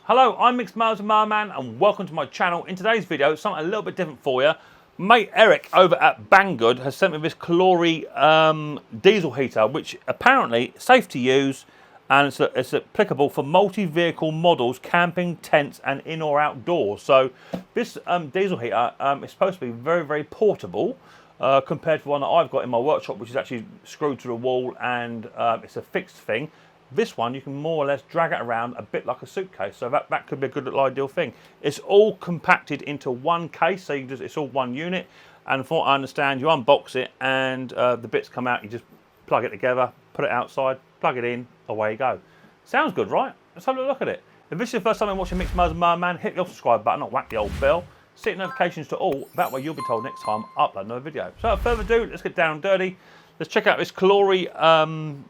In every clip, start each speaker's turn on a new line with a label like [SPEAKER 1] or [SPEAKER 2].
[SPEAKER 1] Hello, I'm Micks Mowers and Mower Man, and welcome to my channel. In today's video, something a little bit different for you. Mate Eric over at Banggood has sent me this Hcalory diesel heater, which apparently is safe to use and it's applicable for multi-vehicle models, camping, tents and in or outdoors. So this diesel heater is supposed to be very, very portable compared to one that I've got in my workshop, which is actually screwed to the wall and it's a fixed thing. This one, you can more or less drag it around a bit like a suitcase, so that could be a good little ideal thing. It's all compacted into one case, so you it's all one unit, and from what I understand, you unbox it and the bits come out, you just plug it together, put it outside, plug it in, away you go. Sounds good, right? Let's have a look at it. If this is the first time you're watching Micks Mowers and Mower Man, hit the subscribe button or whack the old bell, set notifications to all, that way you'll be told next time I upload another video. So without further ado, let's get down and dirty. Let's check out this Hcalory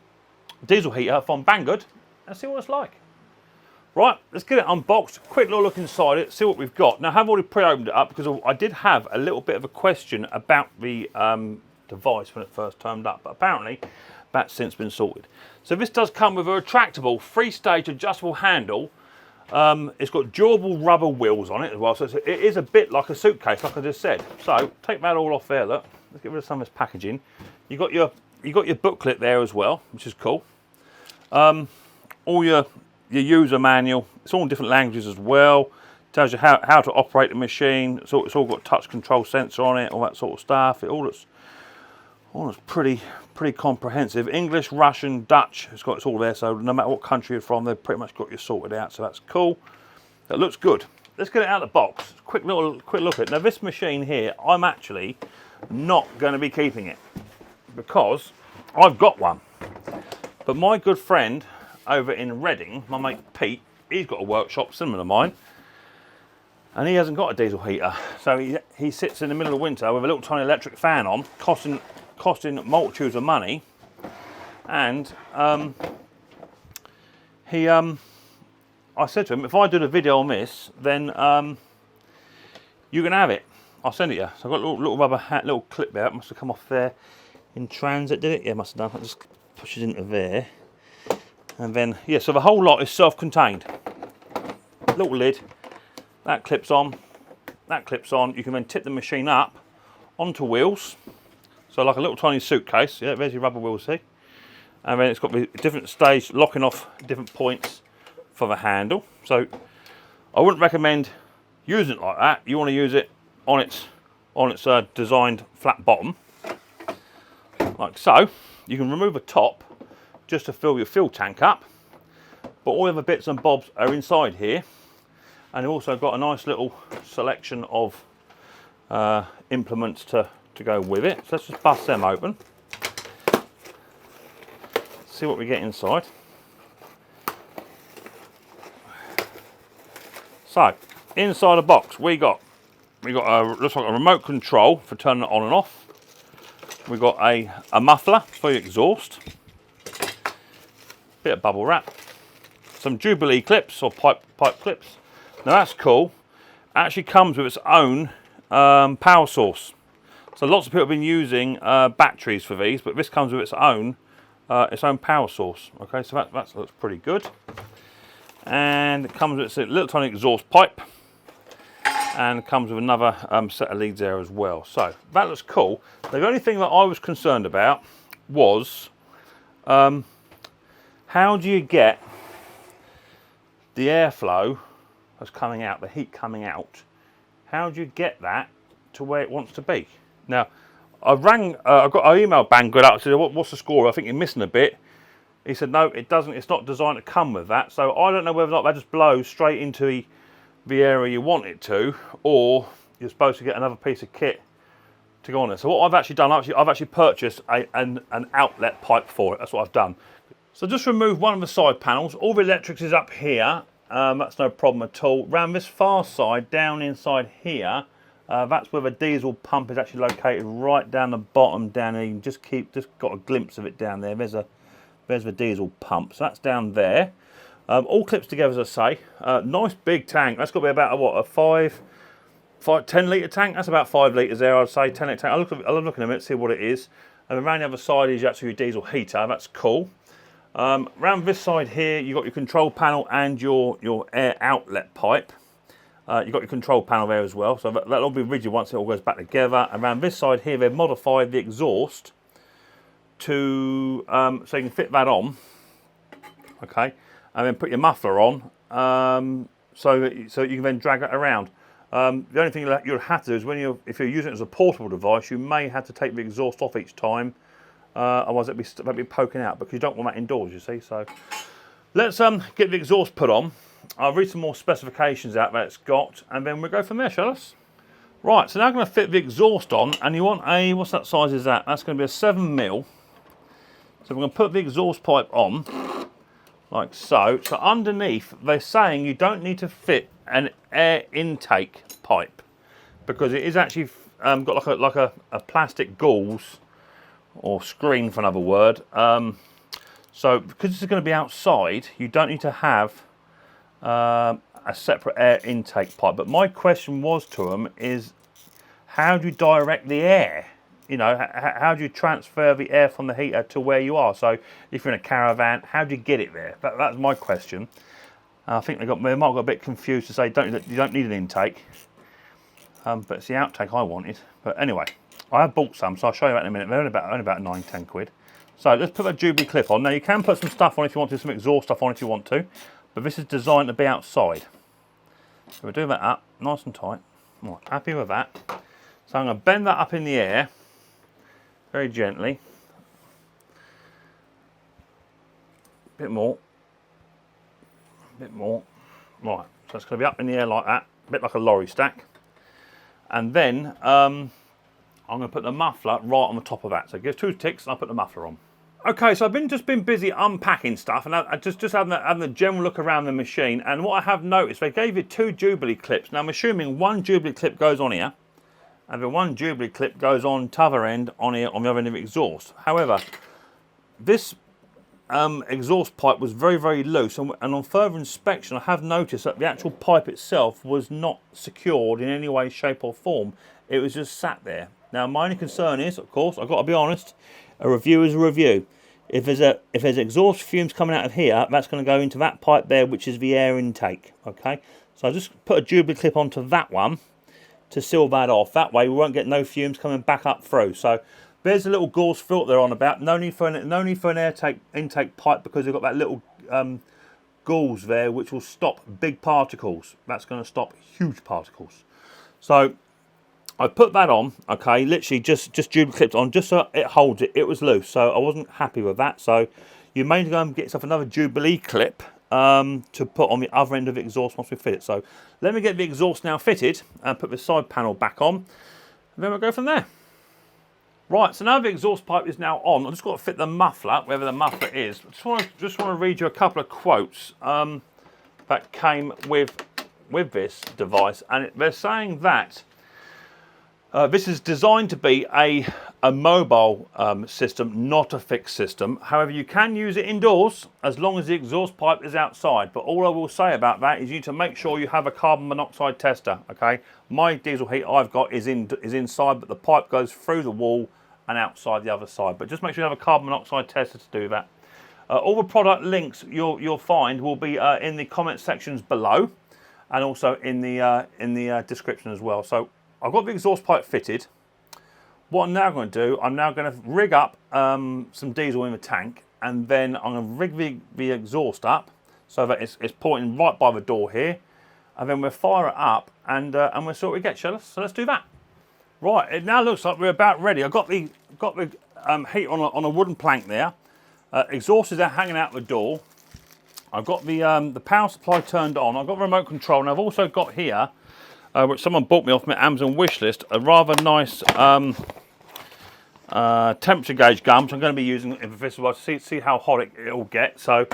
[SPEAKER 1] diesel heater from Banggood and see what it's like. Right, let's get it unboxed. Quick little look inside it, see what we've got. Now, I have already pre-opened it up because I did have a little bit of a question about the device when it first turned up, but apparently that's since been sorted. So this does come with a retractable 3-stage adjustable handle. It's got durable rubber wheels on it as well, so it is a bit like a suitcase, like I just said. So take that all off there. Look, let's get rid of some of this packaging. You got your booklet there as well, which is cool. All your user manual. It's all in different languages as well. Tells you how to operate the machine. It's all got touch control sensor on it, all that sort of stuff. It all looks pretty comprehensive. English, Russian, Dutch. It's all there. So no matter what country you're from, they've pretty much got you sorted out. So that's cool. That looks good. Let's get it out of the box. Quick look at it. Now this machine here, I'm actually not going to be keeping it because I've got one. But my good friend over in Reading, my mate Pete, he's got a workshop similar to mine, and he hasn't got a diesel heater. So he sits in the middle of winter with a little tiny electric fan on, costing multitudes of money. And I said to him, if I do the video on this, then you can have it. I'll send it you. So I've got a little rubber hat, little clip there. It must have come off there in transit, did it? Yeah, must have done. I'll just push it into there. And then, yeah, so the whole lot is self-contained. Little lid, that clips on, that clips on. You can then tip the machine up onto wheels. So like a little tiny suitcase. Yeah, there's your rubber wheels, see? And then it's got the different stage, locking off different points for the handle. So I wouldn't recommend using it like that. You want to use it on its designed flat bottom. Like so. You can remove a top just to fill your fuel tank up, but all the other bits and bobs are inside here, and you've also got a nice little selection of implements to go with it. So let's just bust them open, see what we get inside. So inside the box we got looks like a remote control for turning it on and off. We've got a muffler for your exhaust, bit of bubble wrap, some Jubilee clips or pipe clips. Now that's cool. It actually comes with its own power source. So lots of people have been using batteries for these, but this comes with its own power source. Okay, so that looks pretty good. And it comes with a little tiny exhaust pipe, and comes with another set of leads there as well. So that looks cool. The only thing that I was concerned about was how do you get the airflow that's coming out, the heat coming out, how do you get that to where it wants to be? Now, I emailed Banggood up and said, what's the score? I think you're missing a bit. He said, no, it doesn't, it's not designed to come with that. So I don't know whether or not that just blows straight into the area you want it to, or you're supposed to get another piece of kit to go on there. So what I've actually done, I've actually purchased an outlet pipe for it. That's what I've done. So just remove one of the side panels. All the electrics is up here. That's no problem at all. Around this far side, down inside here, that's where the diesel pump is actually located, right down the bottom down there. You can just got a glimpse of it down there. There's the diesel pump. So that's down there. All clips together, as I say. Nice big tank. That's got to be about a 10 litre tank. That's about 5 litres there, I'd say. 10 litre tank. I'll look in a minute, see what it is. And around the other side is actually your diesel heater. That's cool. Around this side here, you've got your control panel and your air outlet pipe. You've got your control panel there as well, so that'll be rigid once it all goes back together. Around this side here, they've modified the exhaust to so you can fit that on, okay, and then put your muffler on, so that you can then drag it around. The only thing you'll have to do is if you're using it as a portable device, you may have to take the exhaust off each time, otherwise it'll be poking out, because you don't want that indoors, you see. So let's get the exhaust put on. I'll read some more specifications out that it's got, and then we'll go from there, shall us? Right, so now I'm going to fit the exhaust on, and you want a, what's that size is that? That's going to be a 7mm. So we're going to put the exhaust pipe on, like so. So underneath, they're saying you don't need to fit an air intake pipe, because it is actually got like a plastic gauze, or screen for another word. So because this is going to be outside, you don't need to have a separate air intake pipe. But my question was to them is, how do you direct the air? You know, how do you transfer the air from the heater to where you are? So if you're in a caravan, how do you get it there? That's my question. I think they might have got a bit confused to say you don't need an intake, but it's the outtake I wanted. But anyway, I have bought some, so I'll show you that in a minute. They're only about 9-10 quid. So let's put that Jubilee clip on. Now you can put some stuff on if you want to, some exhaust stuff on if you want to, but this is designed to be outside. So we'll do that up, nice and tight. Right, happy with that. So I'm going to bend that up in the air, very gently. Bit more. Bit more. Right, so it's going to be up in the air like that, a bit like a lorry stack. And then I'm going to put the muffler right on the top of that. So give 2 ticks and I'll put the muffler on. Okay, so I've just been busy unpacking stuff, and I just having a general look around the machine. And what I have noticed, they gave you 2 Jubilee clips. Now I'm assuming 1 Jubilee clip goes on here, and the 1 Jubilee clip goes on t'other end on here on the other end of the exhaust. However, this exhaust pipe was very, very loose, and on further inspection I have noticed that the actual pipe itself was not secured in any way, shape or form. It was just sat there. Now my only concern is, of course, I've got to be honest, a review is a review. If there's exhaust fumes coming out of here, that's going to go into that pipe there, which is the air intake. Okay, so I just put a Jubilee clip onto that one to seal that off. That way we won't get no fumes coming back up through. So there's a little gauze filter on about. No need for an air intake pipe, because they've got that little gauze there which will stop big particles. That's going to stop huge particles. So I put that on, okay, literally just Jubilee clipped on, just so it holds it. It was loose, so I wasn't happy with that. So you may need to go and get yourself another Jubilee clip to put on the other end of the exhaust once we fit it. So let me get the exhaust now fitted and put the side panel back on, and then we'll go from there. Right, so now the exhaust pipe is now on. I've just got to fit the muffler, wherever the muffler is. I just want to read you a couple of quotes that came with this device, and they're saying that this is designed to be a mobile system, not a fixed system. However, you can use it indoors as long as the exhaust pipe is outside. But all I will say about that is you need to make sure you have a carbon monoxide tester. Okay, my diesel heat I've got is inside, but the pipe goes through the wall and outside the other side. But just make sure you have a carbon monoxide tester to do that. All the product links you'll find will be in the comment sections below, and also in the description as well. So I've got the exhaust pipe fitted. What I'm now going to do, I'm now going to rig up some diesel in the tank, and then I'm going to rig the exhaust up so that it's pointing right by the door here, and then we'll fire it up and we'll see what we get, shall we? So let's do that. Right, it now looks like we're about ready. I've got the heat on a wooden plank there. Exhaust is hanging out the door. I've got the power supply turned on. I've got remote control, and I've also got here, which someone bought me off my Amazon wish list, a rather nice temperature gauge gun, which I'm going to be using in this as well to see how hot it'll get. So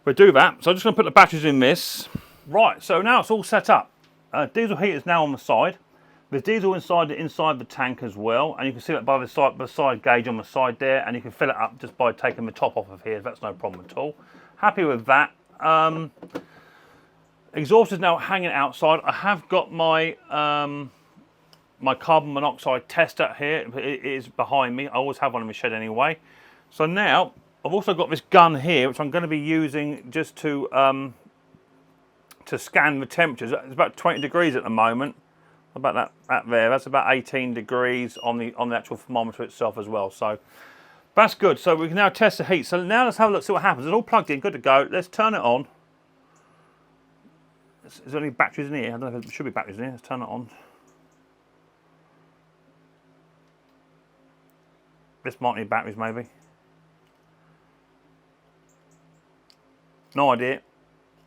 [SPEAKER 1] we'll do that. So I'm just going to put the batteries in this. Right, so now it's all set up. Diesel heat is now on the side. There's diesel inside the tank as well, and you can see that by the side gauge on the side there, and you can fill it up just by taking the top off of here. That's no problem at all. Happy with that. Exhaust is now hanging outside. I have got my my carbon monoxide tester here. It is behind me. I always have one in my shed anyway. So now I've also got this gun here, which I'm going to be using just to scan the temperatures. It's about 20 degrees at the moment. About that there. That's about 18 degrees on the actual thermometer itself as well. So that's good. So we can now test the heat. So now let's have a look, see what happens. It's all plugged in, good to go. Let's turn it on. Is there any batteries in here? I don't know if there should be batteries in here. Let's turn it on. This might need batteries maybe. No idea.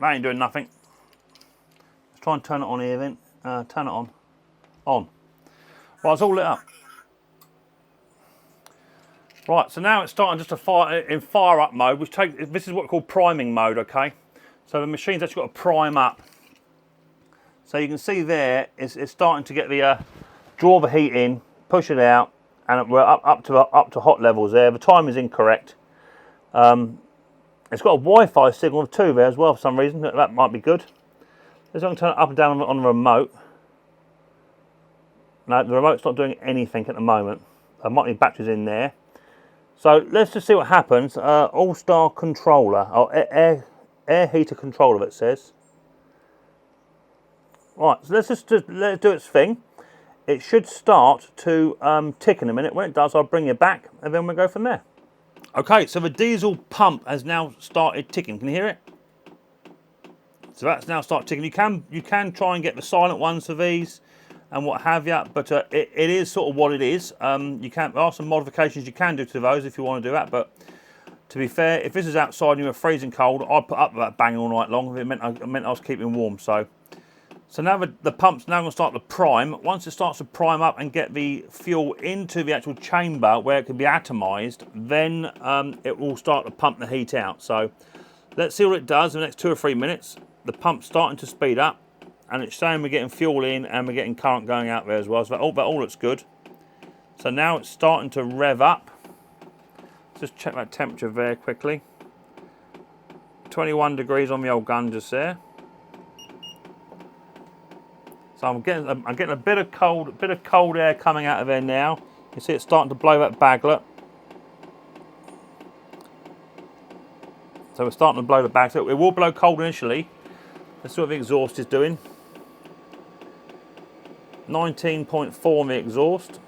[SPEAKER 1] That ain't doing nothing. Let's try and turn it on here then. Turn it on. On. Right, it's all lit up. Right, so now it's starting just to fire in fire up mode, which this is what we call priming mode, okay? So the machine's actually got to prime up. So you can see there, it's starting to get the draw the heat in, push it out, and we're up to hot levels there. The time is incorrect. It's got a Wi-Fi signal of 2 there as well for some reason. That might be good. Let's turn it up and down on the remote. No, the remote's not doing anything at the moment. There might be batteries in there. So let's just see what happens. All-star controller, or air heater controller, it says. Right, so let's let it do its thing. It should start to tick in a minute. When it does, I'll bring you back, and then we'll go from there. Okay, so the diesel pump has now started ticking. Can you hear it? So that's now started ticking. You can try and get the silent ones for these and what have you, but it is sort of what it is. There are some modifications you can do to those if you want to do that, but to be fair, if this is outside and you were freezing cold, I'd put up that bang all night long if it meant I was keeping warm. So now the pump's now going to start to prime. Once it starts to prime up and get the fuel into the actual chamber where it can be atomised, then it will start to pump the heat out. So let's see what it does in the next 2 or 3 minutes. The pump's starting to speed up, and it's saying we're getting fuel in and we're getting current going out there as well. So that all looks good. So now it's starting to rev up. Just check that temperature very quickly. 21 degrees on the old gun just there. So I'm getting a bit of cold air coming out of there now. You can see it's starting to blow that baglet. So we're starting to blow the bag. So it will blow cold initially. Let's see what the exhaust is doing. 19.4 on the exhaust.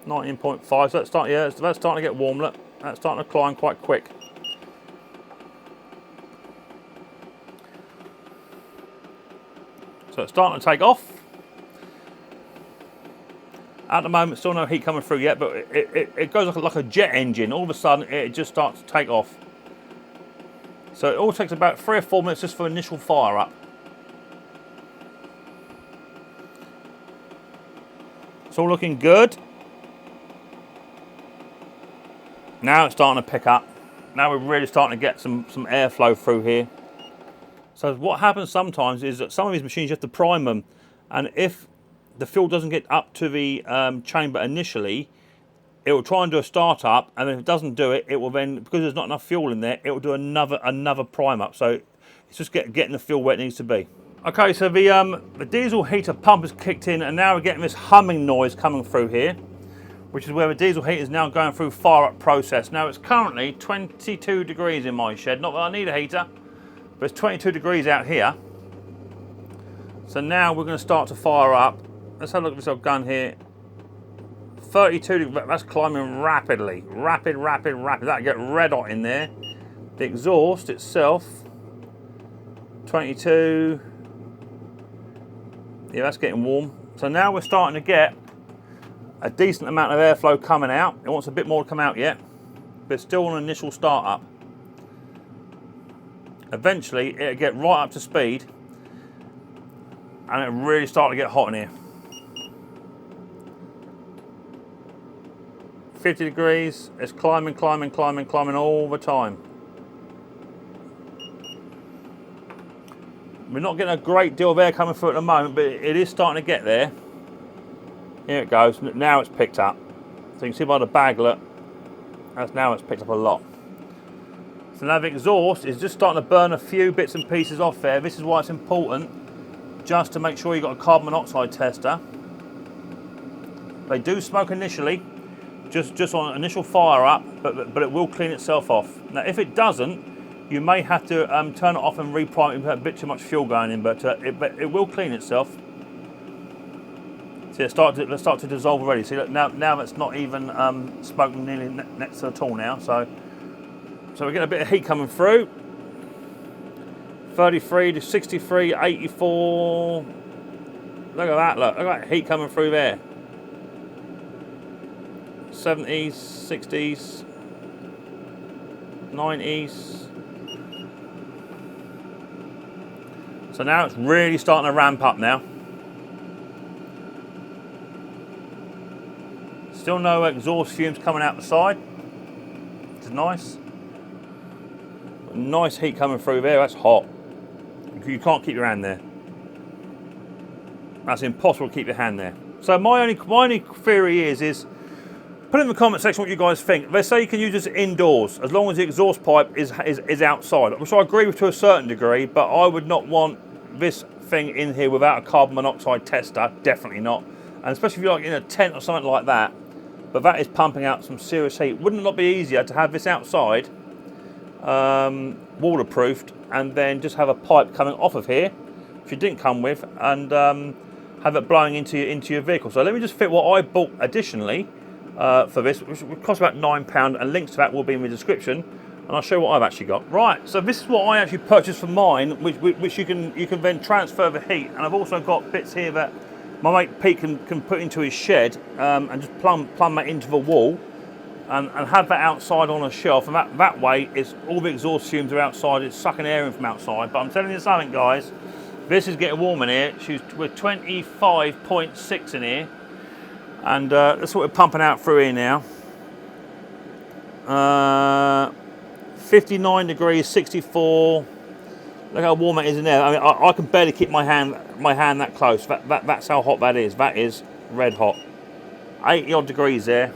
[SPEAKER 1] 19.5. So that's starting to get warm. Look, that's starting to climb quite quick. So it's starting to take off. At the moment, still no heat coming through yet, but it goes like a jet engine. All of a sudden, it just starts to take off. So it all takes about 3 or 4 minutes just for initial fire up. It's all looking good. Now it's starting to pick up. Now we're really starting to get some airflow through here. So what happens sometimes is that some of these machines you have to prime them, and if the fuel doesn't get up to the chamber initially, it will try and do a start up, and if it doesn't do it, it will then, because there's not enough fuel in there, it will do another prime up. So it's just getting the fuel where it needs to be. Okay, so the diesel heater pump has kicked in, and now we're getting this humming noise coming through here, which is where the diesel heater is now going through fire up process. Now it's currently 22 degrees in my shed. Not that I need a heater, but it's 22 degrees out here. So now we're going to start to fire up. Let's have a look at this old gun here. 32 degrees, that's climbing rapidly. Rapid. That'll get red hot in there. The exhaust itself, 22. Yeah, that's getting warm. So now we're starting to get a decent amount of airflow coming out. It wants a bit more to come out yet, but it's still on initial start up. Eventually, it'll get right up to speed, and it'll really start to get hot in here. 50 degrees, it's climbing all the time. We're not getting a great deal of air coming through at the moment, but it is starting to get there. Here it goes, now it's picked up. So you can see by the baglet, now it's picked up a lot. So now the exhaust is just starting to burn a few bits and pieces off there. This is why it's important just to make sure you've got a carbon monoxide tester. They do smoke initially, just on initial fire up, but it will clean itself off. Now, if it doesn't, you may have to turn it off and reprime it. You've got a bit too much fuel going in, but it will clean itself. See, let's start to dissolve already. See, look, now it's not even smoking nearly next to the tool now. So we're getting a bit of heat coming through. 33 to 63, 84. Look at that! Look at that heat coming through there. 70s, 60s, 90s. So now it's really starting to ramp up now. Still no exhaust fumes coming out the side, which is nice. Nice heat coming through there. That's hot. You can't keep your hand there. That's impossible to keep your hand there. So my only theory is put in the comment section what you guys think. Let's say you can use this indoors as long as the exhaust pipe is outside, which I agree with to a certain degree, but I would not want this thing in here without a carbon monoxide tester. Definitely not. And especially if you're like in a tent or something like that. But that is pumping out some serious heat. Wouldn't it not be easier to have this outside, waterproofed, and then just have a pipe coming off of here, which you didn't come with, and have it blowing into your vehicle? So let me just fit what I bought additionally for this, which would cost about £9, and links to that will be in the description, and I'll show you what I've actually got. Right, so this is what I actually purchased for mine, which you can then transfer the heat, and I've also got bits here that my mate Pete can put into his shed and just plumb that into the wall and have that outside on a shelf, and that way it's all the exhaust fumes are outside, it's sucking air in from outside. But I'm telling you something, guys, this is getting warm in here. We're 25.6 in here, and that's what we're pumping out through here now. 59 degrees, 64. Look how warm it is in there. I mean, I can barely keep my hand that close. That's how hot that is. That is red hot. 80 odd degrees there.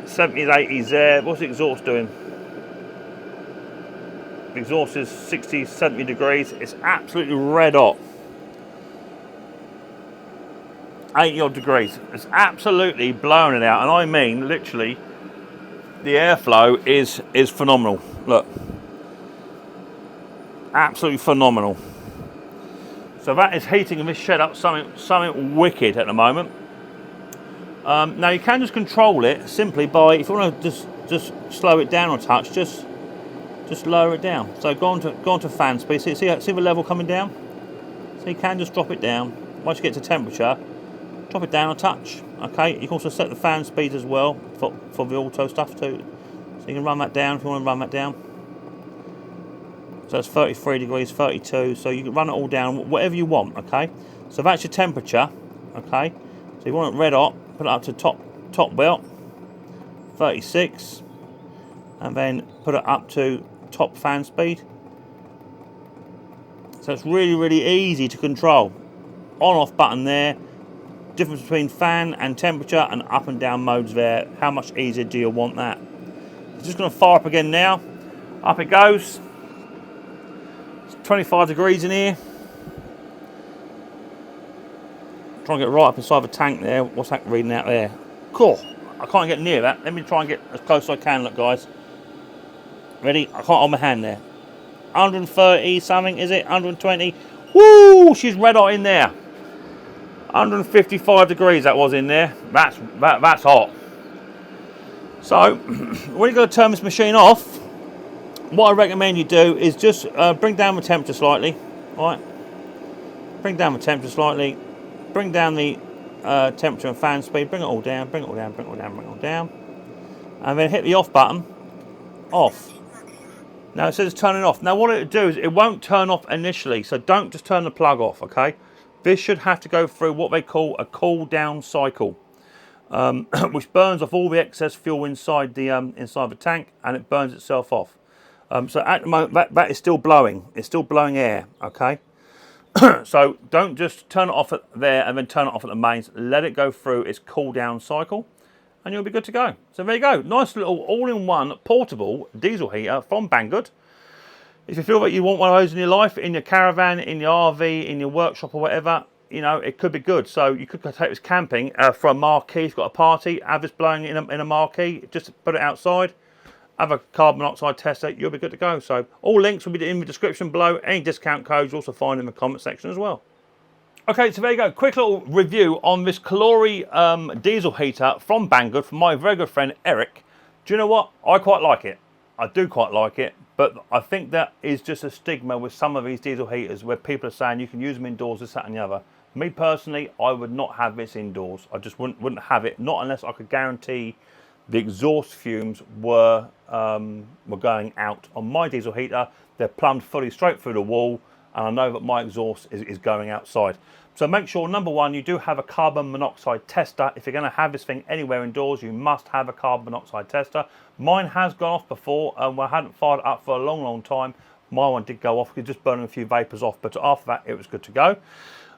[SPEAKER 1] 70s, 80s there. What's the exhaust doing? The exhaust is 60, 70 degrees. It's absolutely red hot. 80 odd degrees. It's absolutely blowing it out, and I mean literally. The airflow is phenomenal. Look, absolutely phenomenal. So that is heating this shed up something wicked at the moment. Now you can just control it simply by, if you want to just slow it down a touch, just lower it down. So go on to fan speed. See the level coming down. So you can just drop it down. Once you get to temperature, drop it down a touch. Okay, you can also set the fan speed as well for the auto stuff too. So you can run that down if you want to run that down. So it's 33 degrees, 32. So you can run it all down, whatever you want. Okay, so that's your temperature. Okay, so you want it red hot, put it up to top belt, 36, and then put it up to top fan speed. So it's really easy to control. On/off button there. Difference between fan and temperature and up and down modes there. How much easier do you want that? It's just going to fire up again now. Up it goes. It's 25 degrees in here. Trying to get right up inside the tank there. What's that reading out there? Cool. I can't get near that. Let me try and get as close as I can. Look, guys. Ready? I can't hold my hand there. 130 something, is it? 120. Woo! She's red hot in there. 155 degrees that was in there. That's hot. So when you're going to turn this machine off, what I recommend you do is just bring down the temperature slightly. Right? Bring down the temperature slightly. Bring down the temperature and fan speed. Bring it all down. Bring it all down. Bring it all down. Bring it all down. And then hit the off button. Off. Now it says turn it off. Now what it'll do is it won't turn off initially. So don't just turn the plug off. Okay. This should have to go through what they call a cool down cycle, which burns off all the excess fuel inside the tank, and it burns itself off. So at the moment that is still blowing. It's still blowing air. Okay. So don't just turn it off at there and then turn it off at the mains. Let it go through its cool down cycle, and you'll be good to go. So there you go. Nice little all-in-one portable diesel heater from Banggood. If you feel that you want one of those in your life, in your caravan, in your RV, in your workshop or whatever, you know, it could be good. So you could take this camping for a marquee. If you've got a party, have this blowing in a marquee, just put it outside, have a carbon monoxide tester, you'll be good to go. So all links will be in the description below. Any discount codes you'll also find in the comment section as well. Okay, so there you go. Quick little review on this Hcalory diesel heater from Banggood from my very good friend Eric. Do you know what? I quite like it. I do quite like it, but I think that is just a stigma with some of these diesel heaters where people are saying you can use them indoors, this, that and the other. Me personally, I would not have this indoors. I just wouldn't have it, not unless I could guarantee the exhaust fumes were going out. On my diesel heater, they're plumbed fully straight through the wall, and I know that my exhaust is going outside. So make sure, number one, you do have a carbon monoxide tester. If you're going to have this thing anywhere indoors, you must have a carbon monoxide tester. Mine has gone off before, and I hadn't fired it up for a long, long time. My one did go off, it just burning a few vapours off, but after that, it was good to go.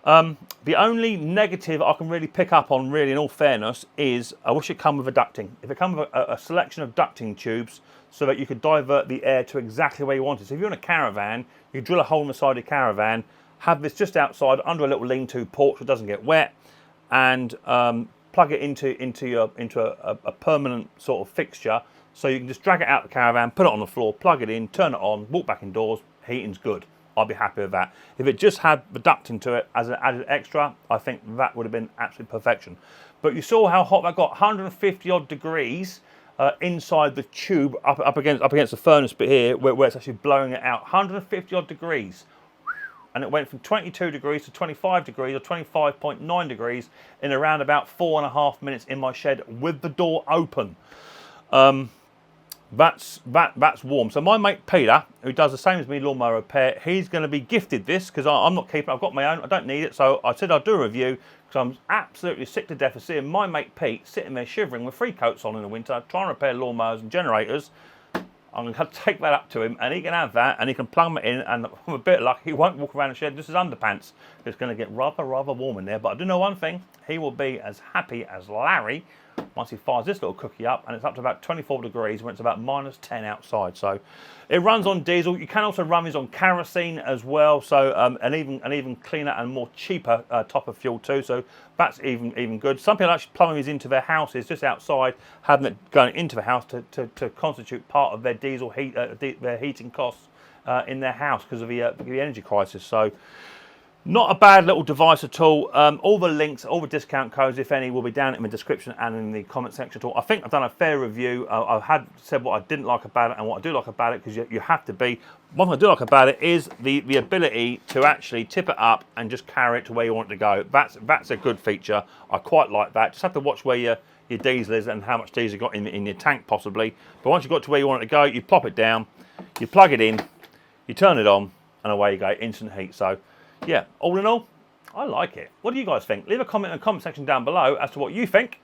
[SPEAKER 1] The only negative I can really pick up on, really, in all fairness, is I wish it come with a ducting. If it comes with a selection of ducting tubes so that you could divert the air to exactly where you want it. So if you're in a caravan, you drill a hole in the side of your caravan, have this just outside under a little lean-to porch so it doesn't get wet, and plug it into a permanent sort of fixture, so you can just drag it out the caravan, put it on the floor, plug it in, turn it on, walk back indoors, heating's good. I'd be happy with that. If it just had the ducting to it as an added extra, I think that would have been absolute perfection. But you saw how hot that got, 150 odd degrees inside the tube up against the furnace bit here, where it's actually blowing it out. 150 odd degrees. And it went from 22 degrees to 25 degrees, or 25.9 degrees, in around about 4.5 minutes in my shed with the door open. That's warm. So my mate Peter, who does the same as me, lawnmower repair, he's going to be gifted this, because I'm not keeping it. I've got my own. I don't need it. So I said I'd do a review, because I'm absolutely sick to death of seeing my mate Pete sitting there shivering with 3 coats on in the winter, trying to repair lawnmowers and generators. I'm going to take that up to him, and he can have that, and he can plug it in, and with a bit of luck, he won't walk around the shed just as underpants. It's going to get rather warm in there, but I do know one thing, he will be as happy as Larry once he fires this little cookie up, and it's up to about 24 degrees when it's about -10 outside. So it runs on diesel. You can also run these on kerosene as well, so an even cleaner and more cheaper type of fuel too, so that's even good. Some people actually plumbing these into their houses just outside, having it going into the house to constitute part of their diesel heat, their heating costs in their house because of the energy crisis. So not a bad little device at all. All the links, all the discount codes, if any, will be down in the description and in the comment section at all. I think I've done a fair review. I've said what I didn't like about it and what I do like about it, because you have to be. One thing I do like about it is the ability to actually tip it up and just carry it to where you want it to go. That's a good feature. I quite like that. Just have to watch where your diesel is and how much diesel you got in your tank possibly. But once you've got to where you want it to go, you plop it down, you plug it in, you turn it on, and away you go, instant heat. So yeah, all in all, I like it. What do you guys think? Leave a comment in the comment section down below as to what you think,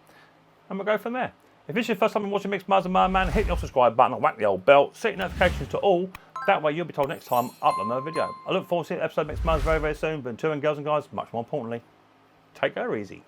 [SPEAKER 1] and we'll go from there. If this is your first time watching Micks Mowers and Mower Man, hit the subscribe button and whack the old bell. Set your notifications to all. That way you'll be told next time I upload another video. I look forward to seeing the episode of Micks Mowers very soon. But until then, girls and guys, much more importantly, take her easy.